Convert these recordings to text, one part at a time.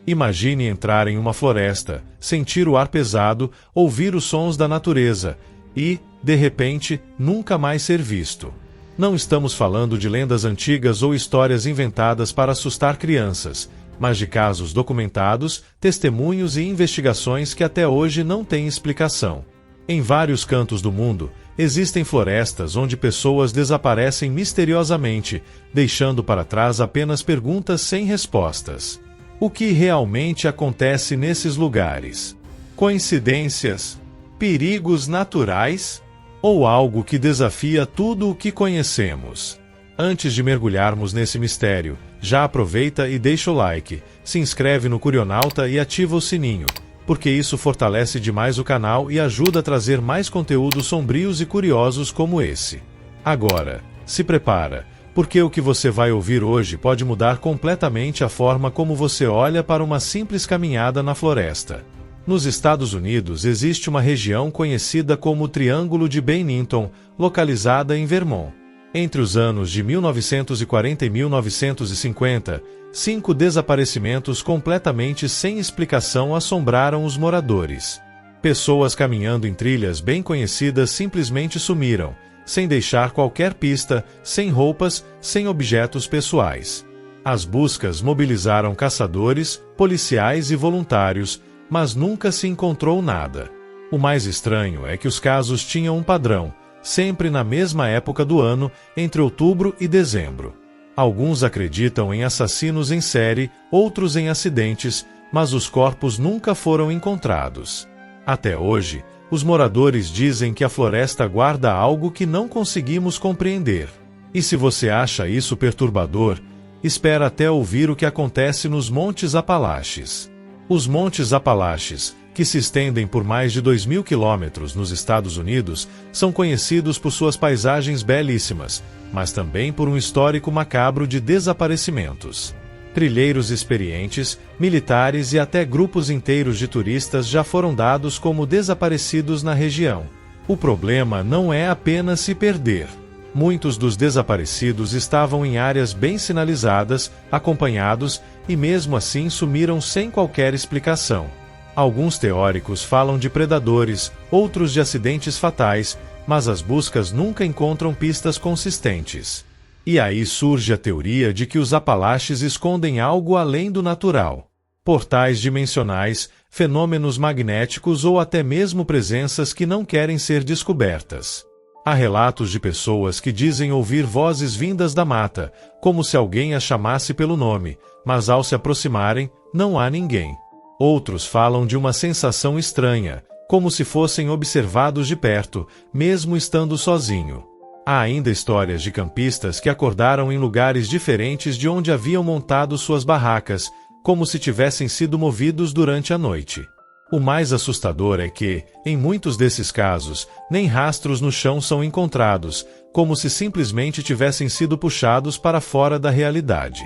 Imagine entrar em uma floresta, sentir o ar pesado, ouvir os sons da natureza e, de repente, nunca mais ser visto. Não estamos falando de lendas antigas ou histórias inventadas para assustar crianças, mas de casos documentados, testemunhos e investigações que até hoje não têm explicação. Em vários cantos do mundo, existem florestas onde pessoas desaparecem misteriosamente, deixando para trás apenas perguntas sem respostas. O que realmente acontece nesses lugares? Coincidências? Perigos naturais? Ou algo que desafia tudo o que conhecemos? Antes de mergulharmos nesse mistério, já aproveita e deixa o like, se inscreve no Curionauta e ativa o sininho, porque isso fortalece demais o canal e ajuda a trazer mais conteúdos sombrios e curiosos como esse. Agora, se prepara, porque o que você vai ouvir hoje pode mudar completamente a forma como você olha para uma simples caminhada na floresta. Nos Estados Unidos existe uma região conhecida como o Triângulo de Bennington, localizada em Vermont. Entre os anos de 1940 e 1950, 5 desaparecimentos completamente sem explicação assombraram os moradores. Pessoas caminhando em trilhas bem conhecidas simplesmente sumiram, sem deixar qualquer pista, sem roupas, sem objetos pessoais. As buscas mobilizaram caçadores, policiais e voluntários, mas nunca se encontrou nada. O mais estranho é que os casos tinham um padrão, sempre na mesma época do ano, entre outubro e dezembro. Alguns acreditam em assassinos em série, outros em acidentes, mas os corpos nunca foram encontrados. Até hoje, os moradores dizem que a floresta guarda algo que não conseguimos compreender. E se você acha isso perturbador, espera até ouvir o que acontece nos Montes Apalaches. Os Montes Apalaches, que se estendem por mais de 2.000 quilômetros nos Estados Unidos, são conhecidos por suas paisagens belíssimas, mas também por um histórico macabro de desaparecimentos. Trilheiros experientes, militares e até grupos inteiros de turistas já foram dados como desaparecidos na região. O problema não é apenas se perder. Muitos dos desaparecidos estavam em áreas bem sinalizadas, acompanhados, e mesmo assim sumiram sem qualquer explicação. Alguns teóricos falam de predadores, outros de acidentes fatais, mas as buscas nunca encontram pistas consistentes. E aí surge a teoria de que os Apalaches escondem algo além do natural. Portais dimensionais, fenômenos magnéticos ou até mesmo presenças que não querem ser descobertas. Há relatos de pessoas que dizem ouvir vozes vindas da mata, como se alguém as chamasse pelo nome, mas ao se aproximarem, não há ninguém. Outros falam de uma sensação estranha, como se fossem observados de perto, mesmo estando sozinho. Há ainda histórias de campistas que acordaram em lugares diferentes de onde haviam montado suas barracas, como se tivessem sido movidos durante a noite. O mais assustador é que, em muitos desses casos, nem rastros no chão são encontrados, como se simplesmente tivessem sido puxados para fora da realidade.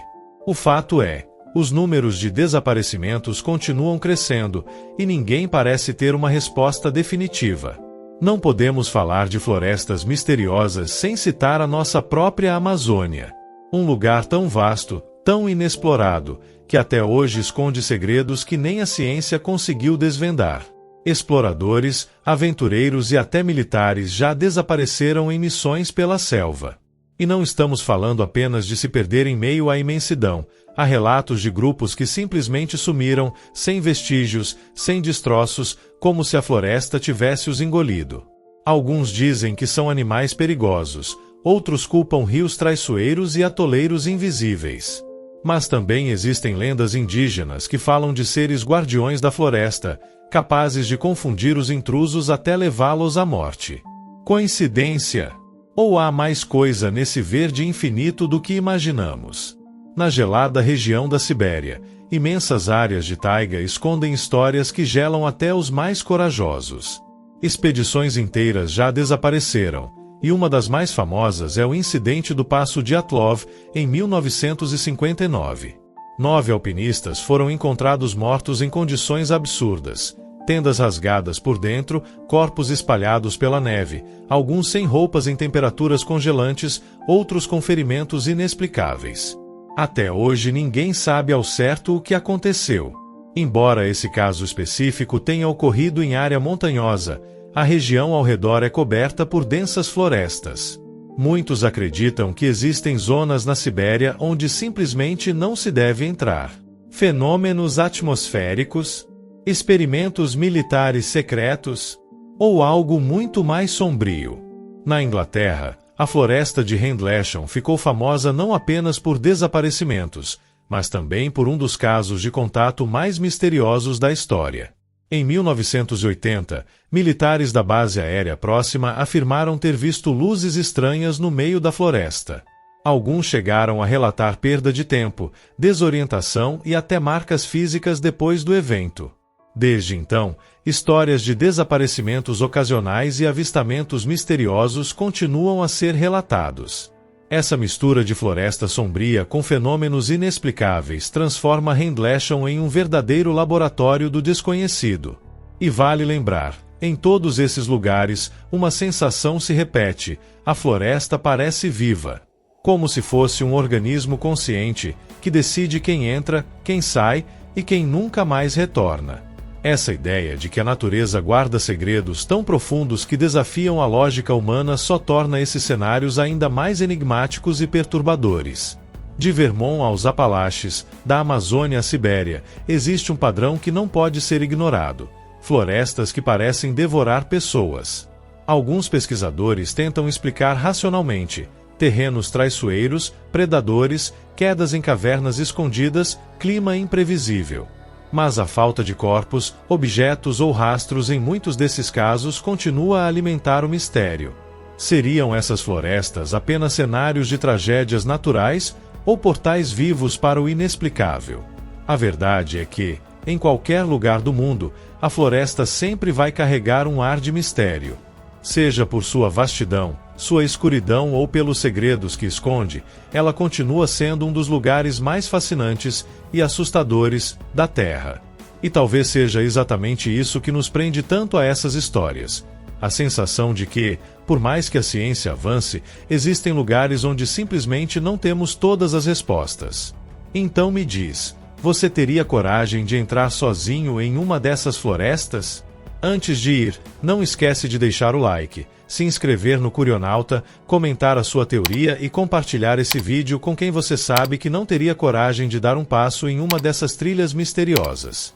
O fato é, os números de desaparecimentos continuam crescendo, e ninguém parece ter uma resposta definitiva. Não podemos falar de florestas misteriosas sem citar a nossa própria Amazônia. Um lugar tão vasto, tão inexplorado, que até hoje esconde segredos que nem a ciência conseguiu desvendar. Exploradores, aventureiros e até militares já desapareceram em missões pela selva. E não estamos falando apenas de se perder em meio à imensidão. Há relatos de grupos que simplesmente sumiram, sem vestígios, sem destroços, como se a floresta tivesse os engolido. Alguns dizem que são animais perigosos, outros culpam rios traiçoeiros e atoleiros invisíveis. Mas também existem lendas indígenas que falam de seres guardiões da floresta, capazes de confundir os intrusos até levá-los à morte. Coincidência? Ou há mais coisa nesse verde infinito do que imaginamos? Na gelada região da Sibéria, imensas áreas de taiga escondem histórias que gelam até os mais corajosos. Expedições inteiras já desapareceram, e uma das mais famosas é o incidente do Passo Dyatlov, em 1959. 9 alpinistas foram encontrados mortos em condições absurdas. Tendas rasgadas por dentro, corpos espalhados pela neve, alguns sem roupas em temperaturas congelantes, outros com ferimentos inexplicáveis. Até hoje ninguém sabe ao certo o que aconteceu. Embora esse caso específico tenha ocorrido em área montanhosa, a região ao redor é coberta por densas florestas. Muitos acreditam que existem zonas na Sibéria onde simplesmente não se deve entrar. Fenômenos atmosféricos, experimentos militares secretos, ou algo muito mais sombrio. Na Inglaterra, a floresta de Rendlesham ficou famosa não apenas por desaparecimentos, mas também por um dos casos de contato mais misteriosos da história. Em 1980, militares da base aérea próxima afirmaram ter visto luzes estranhas no meio da floresta. Alguns chegaram a relatar perda de tempo, desorientação e até marcas físicas depois do evento. Desde então, histórias de desaparecimentos ocasionais e avistamentos misteriosos continuam a ser relatados. Essa mistura de floresta sombria com fenômenos inexplicáveis transforma Rendlesham em um verdadeiro laboratório do desconhecido. E vale lembrar, em todos esses lugares, uma sensação se repete: a floresta parece viva. Como se fosse um organismo consciente, que decide quem entra, quem sai e quem nunca mais retorna. Essa ideia de que a natureza guarda segredos tão profundos que desafiam a lógica humana só torna esses cenários ainda mais enigmáticos e perturbadores. De Vermont aos Apalaches, da Amazônia à Sibéria, existe um padrão que não pode ser ignorado: florestas que parecem devorar pessoas. Alguns pesquisadores tentam explicar racionalmente: terrenos traiçoeiros, predadores, quedas em cavernas escondidas, clima imprevisível. Mas a falta de corpos, objetos ou rastros em muitos desses casos continua a alimentar o mistério. Seriam essas florestas apenas cenários de tragédias naturais ou portais vivos para o inexplicável? A verdade é que, em qualquer lugar do mundo, a floresta sempre vai carregar um ar de mistério. Seja por sua vastidão, sua escuridão ou pelos segredos que esconde, ela continua sendo um dos lugares mais fascinantes e assustadores da Terra. E talvez seja exatamente isso que nos prende tanto a essas histórias: a sensação de que, por mais que a ciência avance, existem lugares onde simplesmente não temos todas as respostas. Então me diz, você teria coragem de entrar sozinho em uma dessas florestas? Antes de ir, não esquece de deixar o like, se inscrever no Curionauta, comentar a sua teoria e compartilhar esse vídeo com quem você sabe que não teria coragem de dar um passo em uma dessas trilhas misteriosas.